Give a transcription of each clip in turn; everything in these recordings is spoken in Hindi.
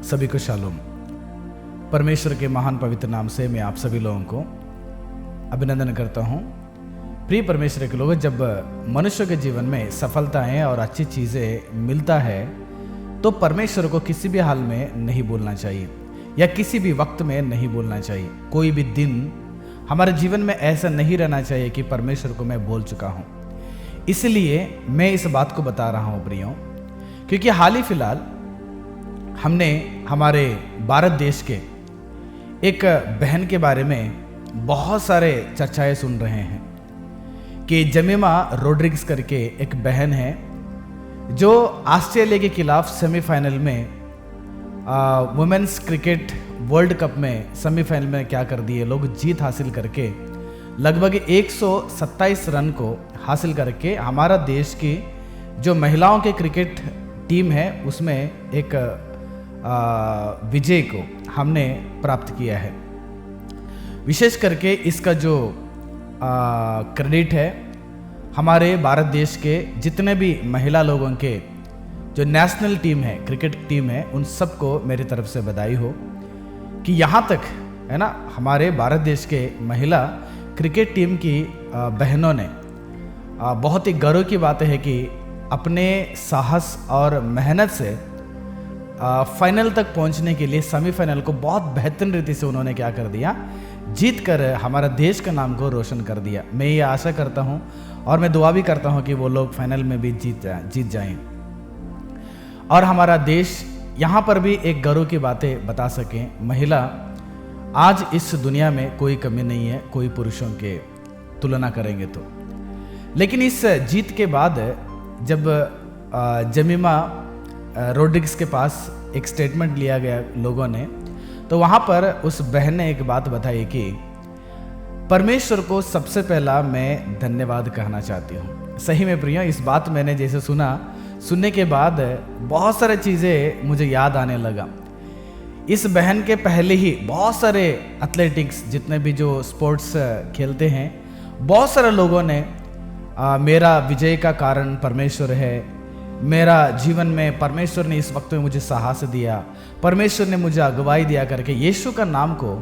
सभी को शालोम। परमेश्वर के महान पवित्र नाम से मैं आप सभी लोगों को अभिनंदन करता हूँ। प्रिय परमेश्वर के लोगों, जब मनुष्य के जीवन में सफलताएं और अच्छी चीज़ें मिलता है तो परमेश्वर को किसी भी हाल में नहीं बोलना चाहिए या किसी भी वक्त में नहीं बोलना चाहिए। कोई भी दिन हमारे जीवन में ऐसा नहीं रहना चाहिए कि परमेश्वर को मैं बोल चुका हूँ। इसलिए मैं इस बात को बता रहा हूँ प्रियों, क्योंकि हाल ही फिलहाल हमने हमारे भारत देश के एक बहन के बारे में बहुत सारे चर्चाएं सुन रहे हैं कि जेमिमा रोड्रिग्स करके एक बहन है जो ऑस्ट्रेलिया के खिलाफ सेमीफाइनल में वुमेन्स क्रिकेट वर्ल्ड कप में सेमीफाइनल में क्या कर दिए, लोग जीत हासिल करके लगभग 127 रन को हासिल करके हमारा देश की जो महिलाओं के क्रिकेट टीम है उसमें एक विजय को हमने प्राप्त किया है। विशेष करके इसका जो क्रेडिट है हमारे भारत देश के जितने भी महिला लोगों के जो नेशनल टीम है, क्रिकेट टीम है, उन सबको मेरी तरफ से बधाई हो कि यहाँ तक है ना, हमारे भारत देश के महिला क्रिकेट टीम की बहनों ने बहुत ही गर्व की बात है कि अपने साहस और मेहनत से फाइनल तक पहुंचने के लिए सेमीफाइनल को बहुत बेहतरीन रीति से उन्होंने क्या कर दिया, जीत कर हमारा देश का नाम को रोशन कर दिया। मैं ये आशा करता हूं और मैं दुआ भी करता हूं कि वो लोग फाइनल में भी जीत जाएं और हमारा देश यहाँ पर भी एक गर्व की बातें बता सकें। महिला आज इस दुनिया में कोई कमी नहीं है, कोई पुरुषों के तुलना करेंगे तो। लेकिन इस जीत के बाद जब जेमिमा रोड्रिग्स के पास एक स्टेटमेंट लिया गया लोगों ने, तो वहाँ पर उस बहन ने एक बात बताई कि परमेश्वर को सबसे पहला मैं धन्यवाद कहना चाहती हूँ। सही में प्रिय, इस बात मैंने जैसे सुनने के बाद बहुत सारे चीज़ें मुझे याद आने लगा। इस बहन के पहले ही बहुत सारे एथलेटिक्स जितने भी जो स्पोर्ट्स खेलते हैं, बहुत सारे लोगों ने मेरा विजय का कारण परमेश्वर है, मेरा जीवन में परमेश्वर ने इस वक्त में मुझे साहस दिया, परमेश्वर ने मुझे अगुवाई दिया करके यीशु का नाम को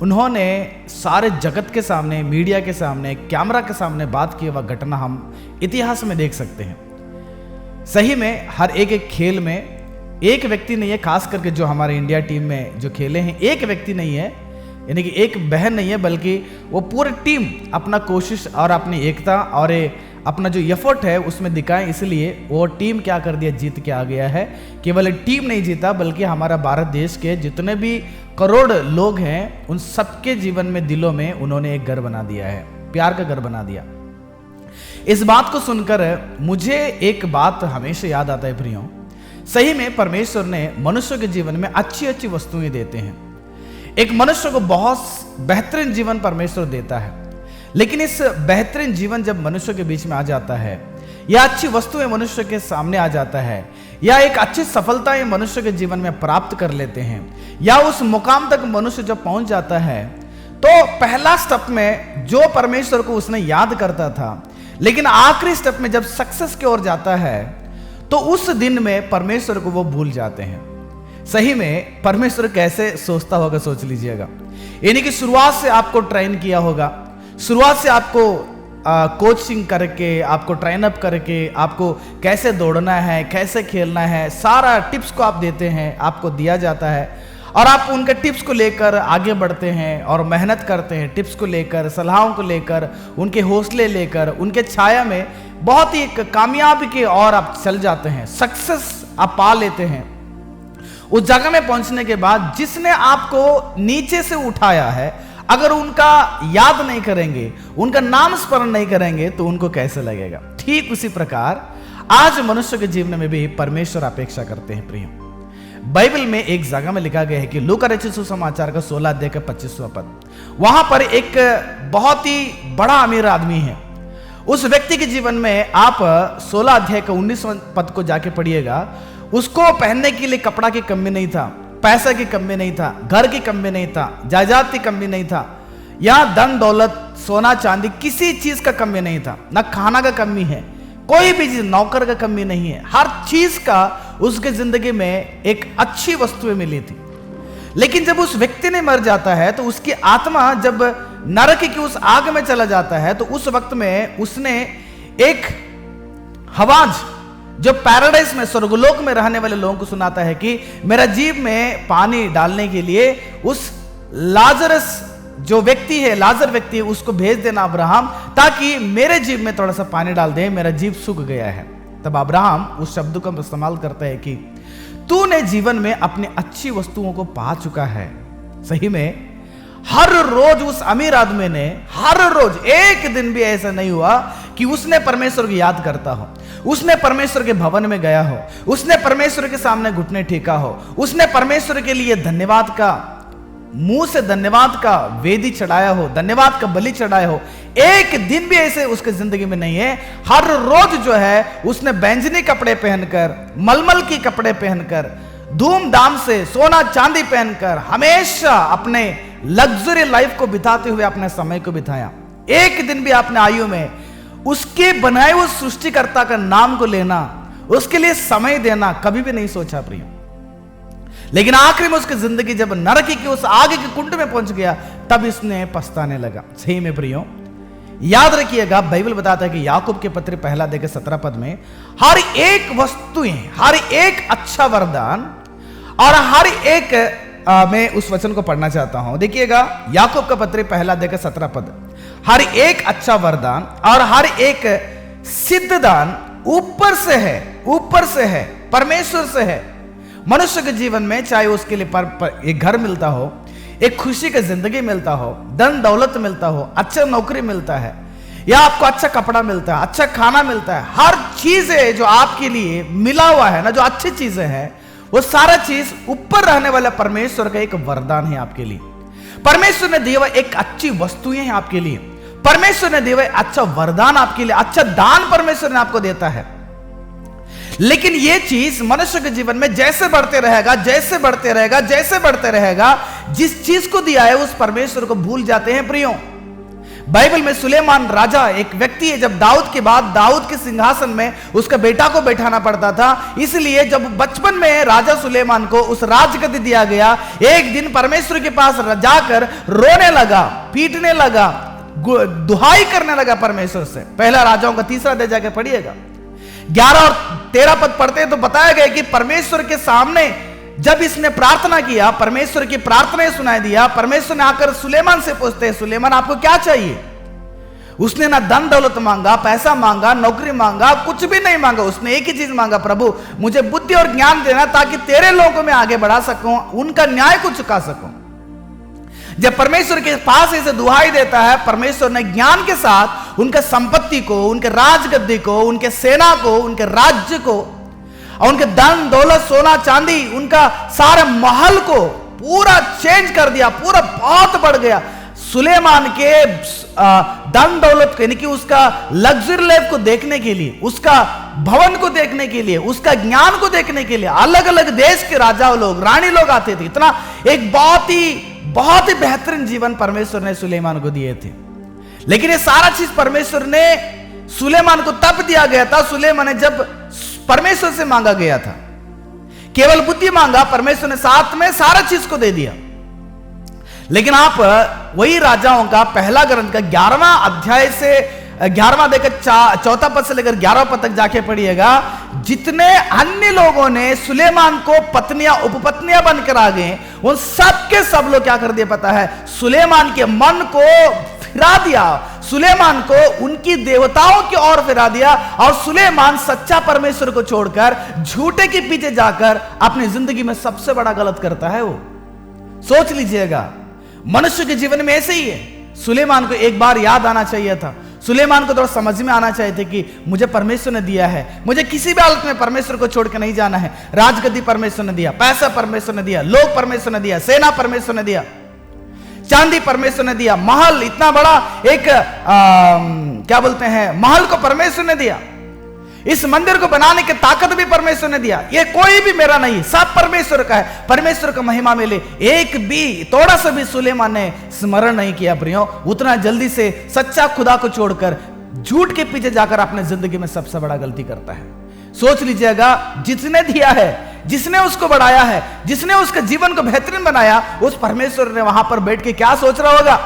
उन्होंने सारे जगत के सामने, मीडिया के सामने, कैमरा के सामने बात की। वह घटना हम इतिहास में देख सकते हैं। सही में हर एक खेल में एक व्यक्ति नहीं है, खास करके जो हमारे इंडिया टीम में जो खेले हैं, एक व्यक्ति नहीं है, यानी कि एक बहन नहीं है, बल्कि वो पूरी टीम अपना कोशिश और अपनी एकता और अपना जो एफर्ट है उसमें दिखाएं। इसलिए वो टीम क्या कर दिया, जीत के आ गया है। केवल टीम नहीं जीता बल्कि हमारा भारत देश के जितने भी करोड़ लोग हैं उन सबके जीवन में, दिलों में उन्होंने एक घर बना दिया है, प्यार का घर बना दिया। इस बात को सुनकर मुझे एक बात हमेशा याद आता है प्रियों, सही में परमेश्वर ने मनुष्य के जीवन में अच्छी अच्छी वस्तुएं देते हैं। एक मनुष्य को बहुत बेहतरीन जीवन परमेश्वर देता है, लेकिन इस बेहतरीन जीवन जब मनुष्य के बीच में आ जाता है या अच्छी वस्तुएं मनुष्य के सामने आ जाता है या एक अच्छी सफलताएं मनुष्य के जीवन में प्राप्त कर लेते हैं या उस मुकाम तक मनुष्य जब पहुंच जाता है, तो पहला स्टेप में जो परमेश्वर को उसने याद करता था, लेकिन आखिरी स्टेप में जब सक्सेस की ओर जाता है तो उस दिन में परमेश्वर को वो भूल जाते हैं। सही में परमेश्वर कैसे सोचता होगा, सोच लीजिएगा। यानी कि शुरुआत से आपको ट्रेन किया होगा, शुरुआत से आपको कोचिंग करके, आपको ट्रेन अप करके, आपको कैसे दौड़ना है, कैसे खेलना है, सारा टिप्स को आप देते हैं, आपको दिया जाता है और आप उनके टिप्स को लेकर आगे बढ़ते हैं और मेहनत करते हैं। टिप्स को लेकर, सलाहों को लेकर, उनके हौसले लेकर, उनके छाया में बहुत ही कामयाबी की ओर आप चल जाते हैं, सक्सेस आप पा लेते हैं। उस जगह में पहुंचने के बाद जिसने आपको नीचे से उठाया है, अगर उनका याद नहीं करेंगे, उनका नाम स्मरण नहीं करेंगे तो उनको कैसे लगेगा। ठीक उसी प्रकार आज मनुष्य के जीवन में भी परमेश्वर अपेक्षा करते हैं प्रिय। बाइबल में एक जगह में लिखा गया है कि लूका रचित सुसमाचार का 16 अध्याय का 25वां पद, वहां पर एक बहुत ही बड़ा अमीर आदमी है। उस व्यक्ति के जीवन में आप 16 अध्याय का 19वां पद को जाके पढ़िएगा। उसको पहनने के लिए कपड़ा की कमी नहीं था, पैसा की कमी नहीं था, घर की कमी नहीं था, जायदाद की कमी नहीं था, या धन दौलत, सोना चांदी, किसी चीज का कमी नहीं था। ना खाना का कमी है, कोई भी चीज, नौकर का कमी नहीं है, हर चीज का उसके जिंदगी में एक अच्छी वस्तुएं मिली थी। लेकिन जब उस व्यक्ति ने मर जाता है तो उसकी आत्मा जब नरक की उस आग में चला जाता है तो उस वक्त में उसने एक आवाज जो पैराडाइज में, स्वर्गलोक में रहने वाले लोगों को सुनाता है कि मेरा जीव में पानी डालने के लिए उस लाजरस जो व्यक्ति है, लाजर व्यक्ति है, उसको भेज देना अब्राहम, ताकि मेरे जीव में थोड़ा सा पानी डाल दे, मेरा जीव सूख गया है। तब अब्राहम उस शब्द का इस्तेमाल करता है कि तूने जीवन में अपनी अच्छी वस्तुओं को पा चुका है। सही में हर रोज उस अमीर आदमी ने, हर रोज एक दिन भी ऐसा नहीं हुआ कि उसने परमेश्वर की याद करता हो, उसने परमेश्वर के भवन में गया हो, उसने परमेश्वर के सामने घुटने टेका हो, उसने परमेश्वर के लिए धन्यवाद का, मुंह से धन्यवाद का वेदी चढ़ाया हो, धन्यवाद का बलि चढ़ाया हो। एक दिन भी ऐसे उसके जिंदगी में नहीं है। हर रोज जो है उसने बैंजनी कपड़े पहनकर, मलमल की कपड़े पहनकर, धूमधाम से सोना चांदी पहनकर हमेशा अपने लग्जरी लाइफ को बिताते हुए अपने समय को बिताया। एक दिन भी अपने आयु में उसके बनाए हुए सृष्टिकर्ता का नाम को लेना, उसके लिए समय देना कभी भी नहीं सोचा प्रिय। लेकिन आखिर में उसकी जिंदगी जब नरक की उस आग के कुंड में पहुंच गया तब इसने पछताने लगा। सही में प्रियो, याद रखिएगा, बाइबल बताता है कि याकूब के पत्र 1:17 में हर एक वस्तुएं, हर एक अच्छा वरदान और हर एक मैं उस वचन को पढ़ना चाहता हूं। देखिएगा, याकूब का पत्र 1:17, हर एक अच्छा वरदान और हर एक सिद्ध दान ऊपर से है, ऊपर से है, परमेश्वर से है। मनुष्य के जीवन में चाहे उसके लिए एक घर मिलता हो, एक खुशी की जिंदगी मिलता हो, धन दौलत मिलता हो, अच्छा नौकरी मिलता है, या आपको अच्छा कपड़ा मिलता है, अच्छा खाना मिलता है, हर चीज है जो आपके लिए मिला हुआ है ना, जो अच्छी चीजें हैं, वो सारा चीज ऊपर रहने वाला परमेश्वर का एक वरदान है आपके लिए। परमेश्वर ने दिया हुआ एक अच्छी वस्तुएं हैं आपके लिए, परमेश्वर ने दिया हुआ अच्छा वरदान आपके लिए, अच्छा दान परमेश्वर ने आपको देता है। लेकिन ये चीज मनुष्य के जीवन में जैसे बढ़ते रहेगा, जैसे बढ़ते रहेगा, जैसे बढ़ते रहेगा, जिस चीज को दिया है उस परमेश्वर को भूल जाते हैं प्रियो। बाइबल में सुलेमान राजा एक व्यक्ति है, जब दाऊद के बाद दाऊद के सिंहासन में उसका बेटा को बैठाना पड़ता था, इसलिए जब बचपन में राजा सुलेमान को उस राजगद्दी दिया गया, एक दिन परमेश्वर के पास जाकर रोने लगा, पीटने लगा, दुहाई करने लगा परमेश्वर से। पहला राजाओं का 3 अध्याय जाके पढ़िएगा, 11 और 13 पद पढ़ते तो बताया गया कि परमेश्वर के सामने जब इसने प्रार्थना किया, परमेश्वर की प्रार्थना सुनाई दिया, परमेश्वर ने आकर सुलेमान से पूछते हैं, सुलेमान आपको क्या चाहिए? उसने ना धन दौलत मांगा, पैसा मांगा, नौकरी मांगा, कुछ भी नहीं मांगा। उसने एक ही चीज मांगा, प्रभु मुझे बुद्धि और ज्ञान देना ताकि तेरे लोगों में आगे बढ़ा सकूं, उनका न्याय को चुका सकूं। जब परमेश्वर के पास ऐसे दुहाई देता है, परमेश्वर ने ज्ञान के साथ उनके संपत्ति को, उनके राजगद्दी को, उनके सेना को, उनके राज्य को और उनके धन दौलत सोना चांदी, उनका सारे महल को पूरा चेंज कर दिया, पूरा बहुत बढ़ गया। सुलेमान के धन दौलत को, यानी कि उसका लग्जरी लाइफ को देखने के लिए, उसका भवन को देखने के लिए, उसका ज्ञान को देखने के लिए अलग अलग देश के राजा लोग, रानी लोग आते थे। इतना एक बहुत ही बेहतरीन जीवन परमेश्वर ने सुलेमान को दिए थे। लेकिन ये सारा चीज परमेश्वर ने सुलेमान को तब दिया गया था, सुलेमान ने जब परमेश्वर से मांगा गया था। केवल बुद्धि मांगा, परमेश्वर ने साथ में सारा चीज को दे दिया। लेकिन आप वही राजाओं का पहला ग्रंथ का 11वां अध्याय से 11वां देखकर 4 पद से लेकर 11 पद तक जाके पढ़िएगा। जितने अन्य लोगों ने सुलेमान को पत्नियां उपपत्नियां बनकर आ गए, उन सब के सब लोग क्या कर दिया पता है? सुलेमान के मन को फिरा दिया, सुलेमान को उनकी देवताओं की ओर फिरा दिया, और सुलेमान सच्चा परमेश्वर को छोड़कर झूठे के पीछे जाकर अपनी जिंदगी में सबसे बड़ा गलत करता है। वो सोच लीजिएगा, मनुष्य के जीवन में ऐसे ही है। सुलेमान को एक बार याद आना चाहिए था, सुलेमान को थोड़ा समझ में आना चाहिए था कि मुझे परमेश्वर ने दिया है, मुझे किसी भी हालत में परमेश्वर को छोड़ के नहीं जाना है। राजगद्दी परमेश्वर ने दिया, पैसा परमेश्वर ने दिया, लोग परमेश्वर ने दिया, सेना परमेश्वर ने दिया, चांदी परमेश्वर ने दिया, महल इतना बड़ा एक क्या बोलते हैं महल को परमेश्वर ने दिया, इस मंदिर को बनाने की ताकत भी परमेश्वर ने दिया। ये कोई भी मेरा नहीं, सब परमेश्वर का है, परमेश्वर का महिमा मिले। एक भी थोड़ा सा भी सुलेमान ने स्मरण नहीं किया प्रियो। उतना जल्दी से सच्चा खुदा को छोड़कर झूठ के पीछे जाकर अपने जिंदगी में सबसे बड़ा गलती करता है। सोच लीजिएगा, जिसने दिया है, जिसने उसको बढ़ाया है, जिसने उसके जीवन को बेहतरीन बनाया, उस परमेश्वर ने वहां पर बैठ के क्या सोच रहा होगा?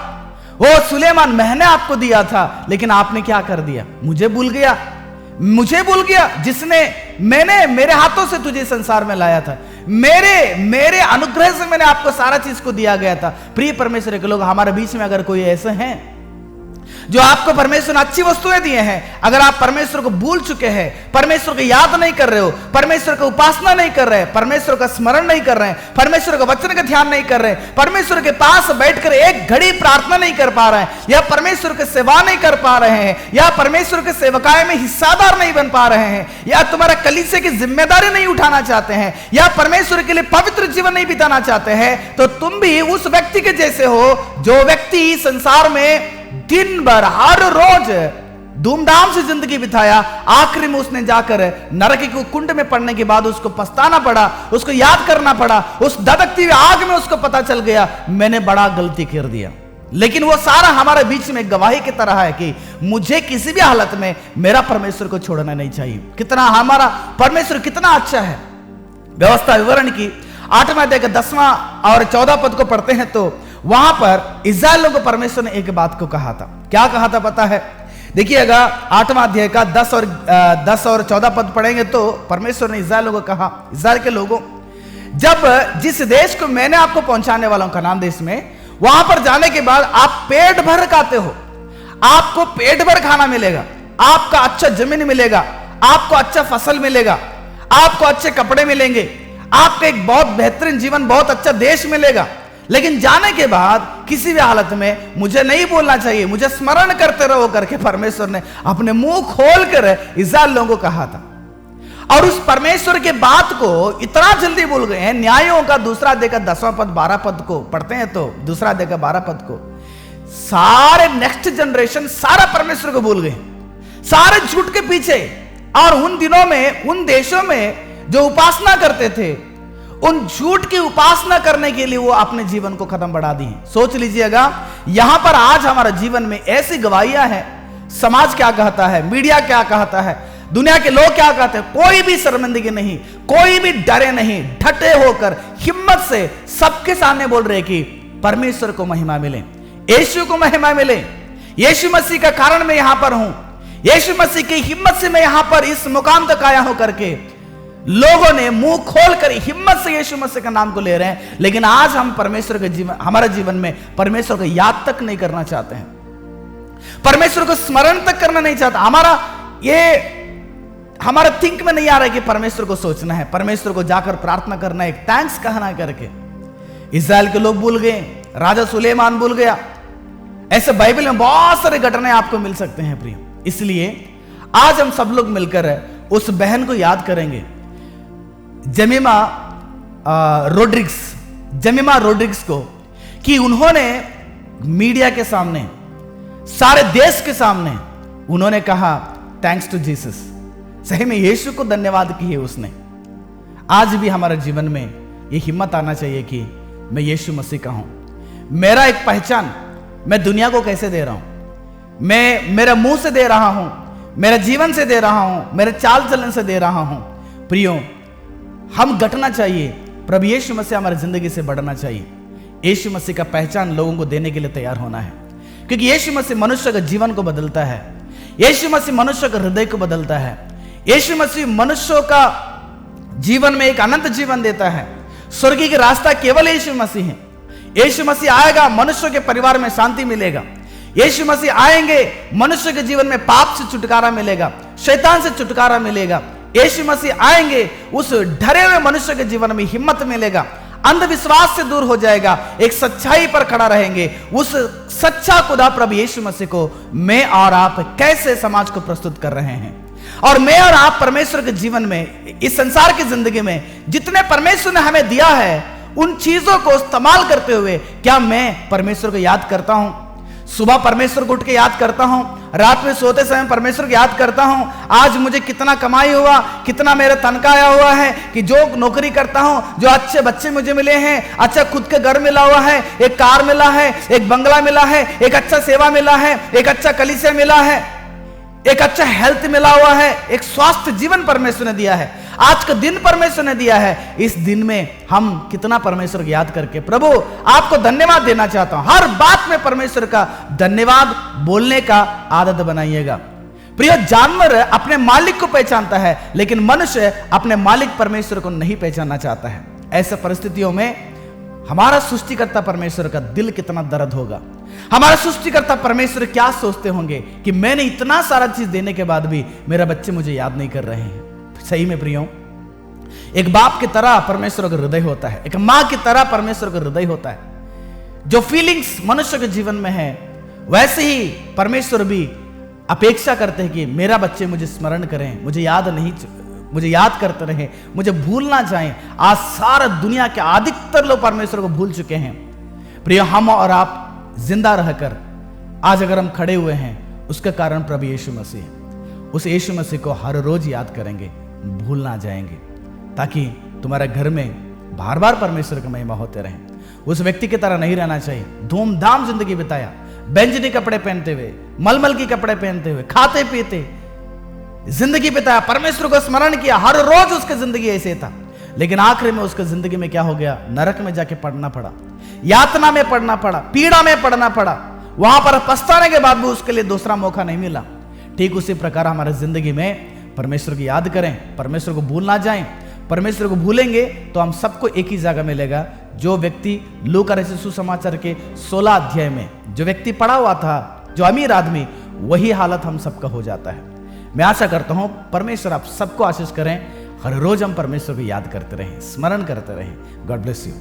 ओ सुलेमान, मैंने आपको दिया था, लेकिन आपने क्या कर दिया? मुझे भूल गया, मुझे भूल गया, जिसने मैंने मेरे हाथों से तुझे संसार में लाया था, मेरे अनुग्रह से मैंने आपको सारा चीज को दिया गया था। प्रिय परमेश्वर के लोग, हमारे बीच में अगर कोई ऐसे हैं जो आपको परमेश्वर ने अच्छी वस्तुएं दिए हैं, अगर आप परमेश्वर को भूल चुके हैं, परमेश्वर को याद नहीं कर रहे हो, परमेश्वर को उपासना नहीं कर रहे, परमेश्वर का स्मरण नहीं कर रहे, परमेश्वर के वचन का ध्यान नहीं कर रहे, परमेश्वर के पास बैठकर एक घड़ी प्रार्थना नहीं कर पा रहे हैं, या परमेश्वर की सेवा नहीं कर पा रहे हैं, या परमेश्वर के सेवकाई में हिस्सादार नहीं बन पा रहे हैं, या तुम्हारा कलीसिया की जिम्मेदारी नहीं उठाना चाहते हैं, या परमेश्वर के लिए पवित्र जीवन नहीं बिताना चाहते हैं, तो तुम भी उस व्यक्ति के जैसे हो जो व्यक्ति संसार में दिन भर हर रोज धूमधाम से जिंदगी बिताया, आखिरी में उसने जाकर नरक के कुंड में पड़ने के बाद उसको पछताना पड़ा, उसको याद करना पड़ा, उस धधकती हुई आग में उसको पता चल गया मैंने बड़ा गलती कर दिया। लेकिन वो सारा हमारे बीच में गवाही की तरह है कि मुझे किसी भी हालत में मेरा परमेश्वर को छोड़ना नहीं चाहिए। कितना हमारा परमेश्वर कितना अच्छा है। व्यवस्था विवरण की 8वां अध्याय का 10वां और 14 पद को पढ़ते हैं तो वहां पर इस्राएलियों को परमेश्वर ने एक बात को कहा था। क्या कहा था पता है? देखिएगा, 8वां अध्याय का 10 और 14 पद पढ़ेंगे तो परमेश्वर ने इस्राएलियों को कहा, इस्राएल के लोगों, जब जिस देश को मैंने आपको पहुंचाने वाला हूं, कनान देश में, वहां पर जाने के बाद आप पेट भर खाते हो, आपको पेट भर खाना मिलेगा, आपका अच्छा जमीन मिलेगा, आपको अच्छा फसल मिलेगा, आपको अच्छे कपड़े मिलेंगे, आपको एक बहुत बेहतरीन जीवन, बहुत अच्छा देश मिलेगा। लेकिन जाने के बाद किसी भी हालत में मुझे नहीं बोलना चाहिए, मुझे स्मरण करते रहो करके परमेश्वर ने अपने मुंह खोलकर इस्राएल लोगों को कहा था। और उस परमेश्वर के बात को इतना जल्दी भूल गए हैं। न्यायों का 2 अध्याय का 10वां पद 12 पद को पढ़ते हैं तो 2 अध्याय का 12 पद को सारे नेक्स्ट जनरेशन सारा परमेश्वर को भूल गए, सारे झूठ के पीछे। और उन दिनों में, उन देशों में जो उपासना करते थे, उन झूठ की उपासना करने के लिए वो अपने जीवन को खत्म बढ़ा दी। सोच लीजिएगा, यहां पर आज हमारा जीवन में ऐसी गवाहियां हैं, समाज क्या कहता है, मीडिया क्या कहता है, दुनिया के लोग क्या कहते हैं, कोई भी शर्मिंदगी नहीं, कोई भी डरे नहीं, डटे होकर हिम्मत से सबके सामने बोल रहे कि परमेश्वर को महिमा मिले, यीशु को महिमा मिले, यीशु मसीह का कारण मैं यहां पर हूं, यीशु मसीह की हिम्मत से मैं यहां पर इस मुकाम तक आया हूं करके लोगों ने मुंह खोलकर हिम्मत से यीशु मसीह का नाम को ले रहे हैं। लेकिन आज हम परमेश्वर के जीवन, हमारे जीवन में परमेश्वर को याद तक नहीं करना चाहते हैं, परमेश्वर को स्मरण तक करना नहीं चाहता। हमारा थिंक में नहीं आ रहा है कि परमेश्वर को सोचना है, परमेश्वर को जाकर प्रार्थना करना है, एक थैंक्स कहना करके। इस्राएल के लोग भूल गए, राजा सुलेमान भूल गया। ऐसे बाइबल में बहुत सारे घटनाएं आपको मिल सकते हैं प्रिय। इसलिए आज हम सब लोग मिलकर उस बहन को याद करेंगे, जेमिमा रोड्रिग्स को, कि उन्होंने मीडिया के सामने, सारे देश के सामने उन्होंने कहा थैंक्स टू जीसस। सही में यीशु को धन्यवाद की है उसने। आज भी हमारे जीवन में ये हिम्मत आना चाहिए कि मैं यीशु मसीह का हूं, मेरा एक पहचान मैं दुनिया को कैसे दे रहा हूं, मैं मेरा मुंह से दे रहा हूं, मेरे जीवन से दे रहा हूं, मेरे चाल चलन से दे रहा हूं। प्रियो, हम घटना चाहिए, प्रभु यीशु मसीह हमारी जिंदगी से बढ़ना चाहिए। यीशु मसीह का पहचान लोगों को देने के लिए तैयार होना है, क्योंकि यीशु मसीह मनुष्य का जीवन को बदलता है, यीशु मसीह मनुष्य का हृदय को बदलता है, यीशु मसीह मनुष्यों का जीवन में एक अनंत जीवन देता है। स्वर्गीय का रास्ता केवल यीशु मसीह है। यीशु मसीह आएगा, मनुष्य के परिवार में शांति मिलेगा। यीशु मसीह आएंगे, मनुष्य के जीवन में पाप से छुटकारा मिलेगा, शैतान से छुटकारा मिलेगा। यीशु मसीह आएंगे, उस डरे हुए मनुष्य के जीवन में हिम्मत मिलेगा, अंधविश्वास से दूर हो जाएगा, एक सच्चाई पर खड़ा रहेंगे। उस सच्चा खुदा प्रभु यीशु मसीह को मैं और आप कैसे समाज को प्रस्तुत कर रहे हैं, और मैं और आप परमेश्वर के जीवन में, इस संसार की जिंदगी में जितने परमेश्वर ने हमें दिया है, उन चीजों को इस्तेमाल करते हुए क्या मैं परमेश्वर को याद करता हूं? सुबह परमेश्वर को उठ के याद करता हूं, रात में सोते समय परमेश्वर को याद करता हूं, आज मुझे कितना कमाई हुआ, कितना मेरा तनख्वाह आया हुआ है, कि जो नौकरी करता हूं, जो अच्छे बच्चे मुझे मिले हैं, अच्छा खुद के घर मिला हुआ है, एक कार मिला है, एक बंगला मिला है, एक अच्छा सेवा मिला है, एक अच्छा कलीसिया मिला है, एक अच्छा हेल्थ मिला हुआ है, एक स्वास्थ्य जीवन परमेश्वर ने दिया है, आज का दिन परमेश्वर ने दिया है। इस दिन में हम कितना परमेश्वर को याद करके प्रभु आपको धन्यवाद देना चाहता हूं। हर बात में परमेश्वर का धन्यवाद बोलने का आदत बनाइएगा। प्रिय, जानवर अपने मालिक को पहचानता है, लेकिन मनुष्य अपने मालिक परमेश्वर को नहीं पहचानना चाहता है। ऐसे परिस्थितियों में हमारा सृष्टिकर्ता परमेश्वर का दिल कितना दर्द होगा। हमारा सृष्टिकर्ता परमेश्वर क्या सोचते होंगे कि मैंने इतना सारा चीज देने के बाद भी मेरा बच्चे मुझे याद नहीं कर रहे हैं। सही में प्रियो, एक बाप की तरह परमेश्वर का हृदय होता है, एक मां की तरह परमेश्वर का हृदय होता है। जो फीलिंग्स मनुष्य के जीवन में है, वैसे ही परमेश्वर भी अपेक्षा करते हैं कि मेरा बच्चे मुझे स्मरण करें, मुझे याद करते रहे, मुझे भूल ना जाएं। आज सारा दुनिया के अधिकतर लोग परमेश्वर को भूल चुके हैं। प्रिय, हम और आप जिंदा रहकर आज अगर हम खड़े हुए हैं, उसका कारण प्रभु यीशु मसीह। उस यीशु मसीह को हर रोज याद करेंगे, भूल ना जाएंगे, ताकि तुम्हारे घर में बार बार परमेश्वर की महिमा होते रहे। उस व्यक्ति की तरह नहीं रहना चाहिए, धूमधाम जिंदगी बिताया, बैंजनी कपड़े पहनते हुए, मलमल के कपड़े पहनते हुए, खाते पीते जिंदगी बिताया, परमेश्वर को स्मरण किया, हर रोज उसकी जिंदगी ऐसे था। लेकिन आखिर में उसकी जिंदगी में क्या हो गया? नरक में जाके पड़ना पड़ा, यातना में पड़ना पड़ा, पीड़ा में पड़ना पड़ा। वहां पर पछताने के बाद भी उसके लिए दूसरा मौका नहीं मिला। ठीक उसी प्रकार हमारे जिंदगी में परमेश्वर की याद करें, परमेश्वर को भूल ना जाएं। परमेश्वर को भूलेंगे तो हम सबको एक ही जगह मिलेगा। जो व्यक्ति लूका रचित सुसमाचार के 16 अध्याय में जो व्यक्ति पड़ा हुआ था, जो अमीर आदमी, वही हालत हम सबका हो जाता है। मैं आशा करता हूं परमेश्वर आप सबको आशीष करें। हर रोज हम परमेश्वर को याद करते रहें, स्मरण करते रहें। God bless you.